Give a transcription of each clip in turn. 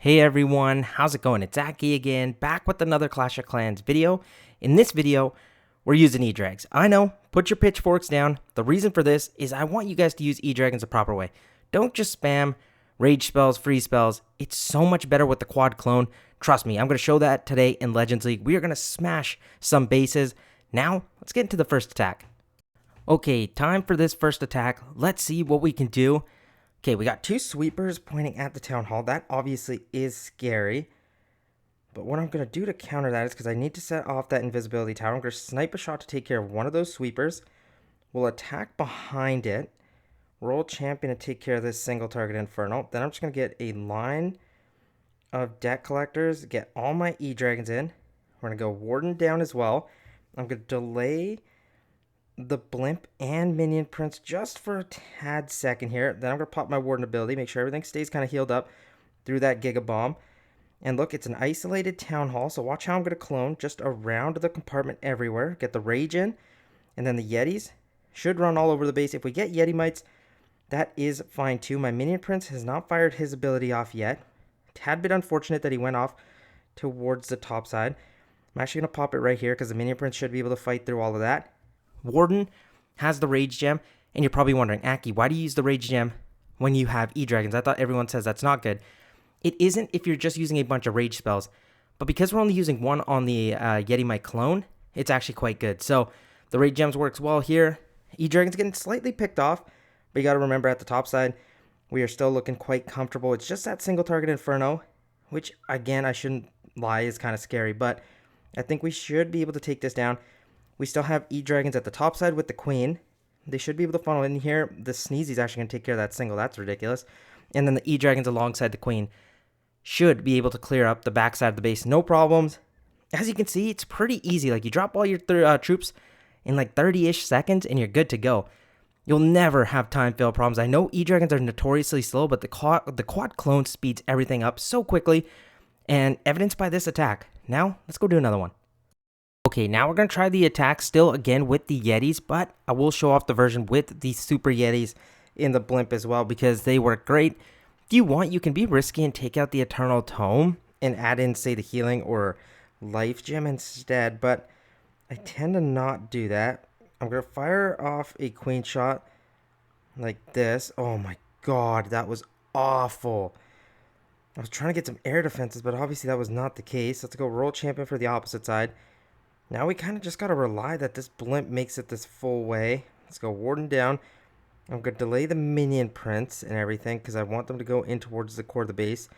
Hey everyone, how's it going? It's Aki again, back with another Clash of Clans video. In this video, we're using E-Drags. I know, put your pitchforks down. The reason for this is I want you guys to use E-Dragons the proper way. Don't just spam rage spells, free spells. It's so much better with the quad clone. Trust me, I'm going to show that today in Legends League. We are going to smash some bases. Now, let's get into the first attack. Okay, time for this first attack. Let's see what we can do. Okay, we got two sweepers pointing at the town hall. That obviously is scary. But what I'm going to do to counter that is because I need to set off that invisibility tower. I'm going to snipe a shot to take care of one of those sweepers. We'll attack behind it. Roll champion to take care of this single target inferno. Then I'm just going to get a line of deck collectors. Get all my E-Dragons in. We're going to go warden down as well. I'm going to delay the blimp and minion prince just for a tad second here. Then I'm going to pop my warden ability, make sure everything stays kind of healed up through that giga bomb. And look, it's an isolated town hall, so watch how I'm going to clone just around the compartment everywhere. Get the rage in, and then the yetis should run all over the base. If we get yeti mites, that is fine too. My minion prince has not fired his ability off yet. Tad bit unfortunate that he went off towards the top side. I'm actually going to pop it right here because the minion prince should be able to fight through all of that. Warden has the rage gem, and you're probably wondering, Aki, why do you use the rage gem when you have E-Dragons? I thought everyone says that's not good. It isn't if you're just using a bunch of rage spells, but because we're only using one on the Yeti Mite clone, it's actually quite good. So the rage gems works well here. E-Dragon's getting slightly picked off, but you got to remember at the top side, we are still looking quite comfortable. It's just that single target inferno, which again, I shouldn't lie, is kind of scary, but I think we should be able to take this down. We still have E-Dragons at the top side with the queen. They should be able to funnel in here. The Sneezy's actually going to take care of that single. That's ridiculous. And then the E-Dragons alongside the queen should be able to clear up the backside of the base. No problems. As you can see, it's pretty easy. Like, you drop all your troops in like 30-ish seconds and you're good to go. You'll never have time fail problems. I know E-Dragons are notoriously slow, but the quad clone speeds everything up so quickly. And evidenced by this attack. Now, let's go do another one. Okay, now we're going to try the attack still again with the Yetis, but I will show off the version with the Super Yetis in the blimp as well because they work great. If you want, you can be risky and take out the Eternal Tome and add in, say, the healing or life gem instead, but I tend to not do that. I'm going to fire off a queen shot like this. Oh my god, that was awful. I was trying to get some air defenses, but obviously that was not the case. Let's go roll champion for the opposite side. Now we kind of just got to rely that this blimp makes it this full way. Let's go warden down. I'm going to delay the minion prince and everything because I want them to go in towards the core of the base.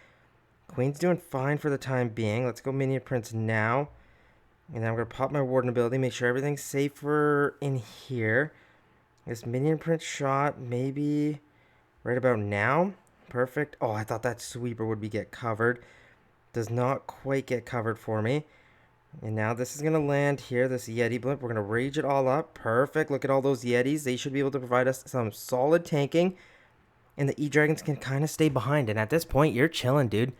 Queen's doing fine for the time being. Let's go minion prince now. And then I'm going to pop my warden ability, make sure everything's safer in here. This minion prince shot maybe right about now. Perfect. Oh, I thought that sweeper would get covered. Does not quite get covered for me. And now this is going to land here, this Yeti blimp. We're going to rage it all up. Perfect. Look at all those Yetis. They should be able to provide us some solid tanking. And the E-Dragons can kind of stay behind. And at this point, you're chilling, dude.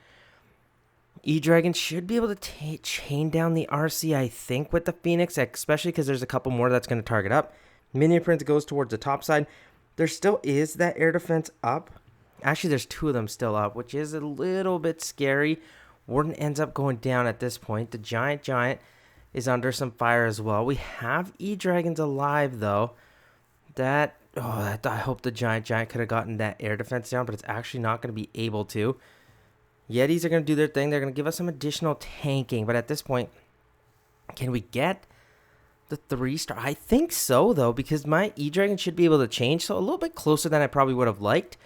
E-Dragons should be able to chain down the RC, I think, with the Phoenix. Especially because there's a couple more that's going to target up. Minion Prince goes towards the top side. There still is that air defense up. Actually, there's two of them still up, which is a little bit scary. Warden ends up going down at this point. The giant is under some fire as well. We have E-Dragons alive, though. I hope the giant could have gotten that air defense down, but it's actually not going to be able to. Yetis are going to do their thing. They're going to give us some additional tanking, but at this point, can we get the 3-star? I think so, though, because my E-Dragon should be able to change, so a little bit closer than I probably would have liked.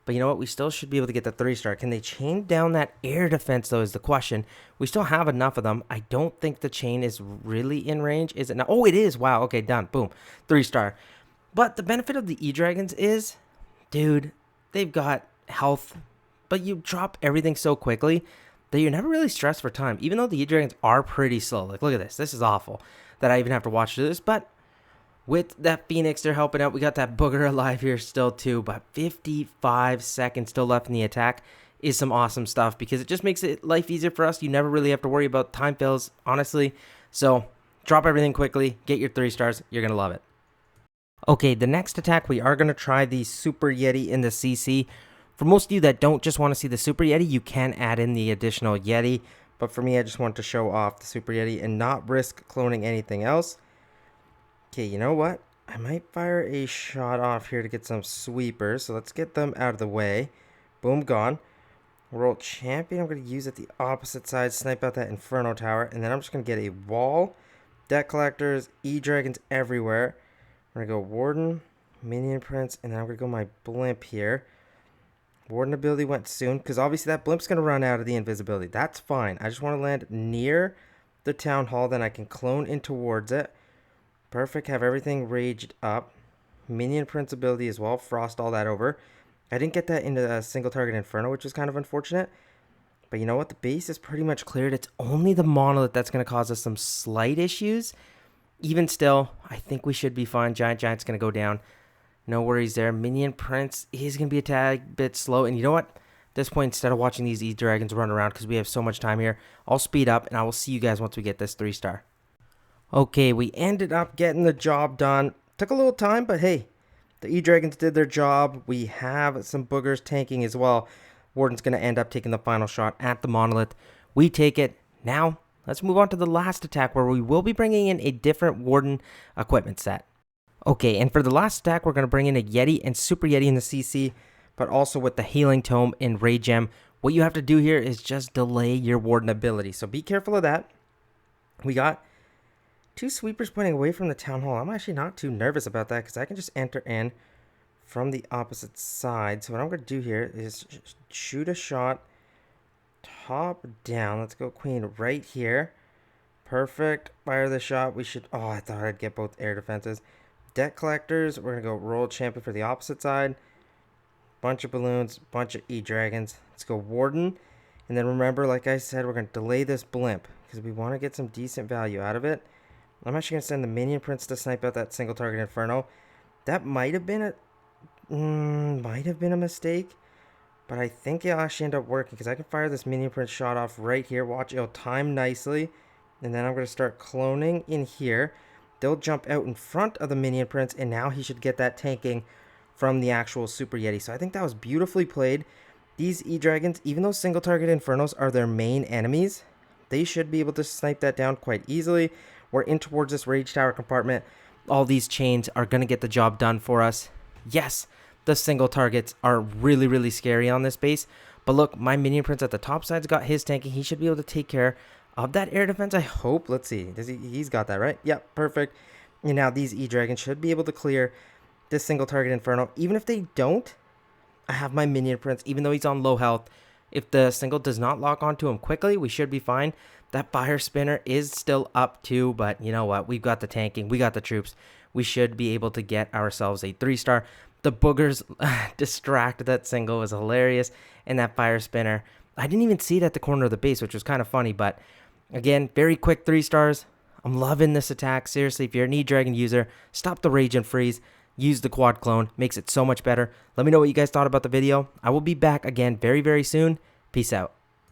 But you know what? We still should be able to get the 3-star. Can they chain down that air defense, though, is the question. We still have enough of them. I don't think the chain is really in range. Is it now? Oh, it is. Wow. Okay, done. Boom. 3-star. But the benefit of the E-Dragons is, dude, they've got health. But you drop everything so quickly that you're never really stressed for time. Even though the E-Dragons are pretty slow. Like, look at this. This is awful that I even have to watch this. But with that Phoenix, they're helping out. We got that booger alive here still too, but 55 seconds still left in the attack is some awesome stuff because it just makes life easier for us. You never really have to worry about time fails, honestly. So drop everything quickly, get your 3-stars. You're going to love it. Okay, the next attack, we are going to try the Super Yeti in the CC. For most of you that don't just want to see the Super Yeti, you can add in the additional Yeti. But for me, I just want to show off the Super Yeti and not risk cloning anything else. Okay, you know what? I might fire a shot off here to get some sweepers. So let's get them out of the way. Boom, gone. World Champion, I'm going to use at the opposite side, snipe out that Inferno Tower. And then I'm just going to get a wall, deck collectors, E-Dragons everywhere. I'm going to go Warden, Minion Prince, and then I'm going to go my Blimp here. Warden ability went soon, because obviously that Blimp's going to run out of the invisibility. That's fine. I just want to land near the Town Hall, then I can clone in towards it. Perfect. Have everything raged up. Minion Prince ability as well. Frost all that over. I didn't get that into a single target Inferno, which is kind of unfortunate. But you know what? The base is pretty much cleared. It's only the Monolith that's going to cause us some slight issues. Even still, I think we should be fine. Giant's going to go down. No worries there. Minion Prince is going to be a tad bit slow. And you know what? At this point, instead of watching these E-Dragons run around, because we have so much time here, I'll speed up and I will see you guys once we get this 3-star. Okay, we ended up getting the job done. Took a little time, but hey, the E-Dragons did their job. We have some boogers tanking as well. Warden's going to end up taking the final shot at the Monolith. We take it. Now, let's move on to the last attack where we will be bringing in a different Warden equipment set. Okay, and for the last attack, we're going to bring in a Yeti and Super Yeti in the CC, but also with the Healing Tome and Ray Gem. What you have to do here is just delay your Warden ability, so be careful of that. We got 2 sweepers pointing away from the Town Hall. I'm actually not too nervous about that because I can just enter in from the opposite side. So what I'm going to do here is shoot a shot top down. Let's go Queen right here. Perfect. Fire the shot. We should... Oh, I thought I'd get both air defenses. Deck collectors. We're going to go World Champion for the opposite side. Bunch of balloons. Bunch of E-Dragons. Let's go Warden. And then remember, like I said, we're going to delay this Blimp because we want to get some decent value out of it. I'm actually going to send the Minion Prince to snipe out that single target Inferno. That might have been a mistake. But I think it'll actually end up working because I can fire this Minion Prince shot off right here. Watch, it'll time nicely. And then I'm going to start cloning in here. They'll jump out in front of the Minion Prince, and now he should get that tanking from the actual Super Yeti. So I think that was beautifully played. These E-Dragons, even though single target Infernos are their main enemies, they should be able to snipe that down quite easily. We're in towards this Rage Tower compartment. All these chains are going to get the job done for us. Yes, the single targets are really, really scary on this base. But look, my Minion Prince at the top side's got his tanking. He should be able to take care of that air defense, I hope. Let's see. He's got that, right? Yep, perfect. And now these E-Dragons should be able to clear this single target Inferno. Even if they don't, I have my Minion Prince, even though he's on low health. If the single does not lock onto him quickly, we should be fine. That fire spinner is still up too, but you know what? We've got the tanking. We got the troops. We should be able to get ourselves a 3-star. The boogers distract that single. Was hilarious. And that fire spinner, I didn't even see it at the corner of the base, which was kind of funny, but again, very quick 3 stars. I'm loving this attack. Seriously, if you're an E-Dragon user, stop the rage and freeze. Use the quad clone. Makes it so much better. Let me know what you guys thought about the video. I will be back again very, very soon. Peace out.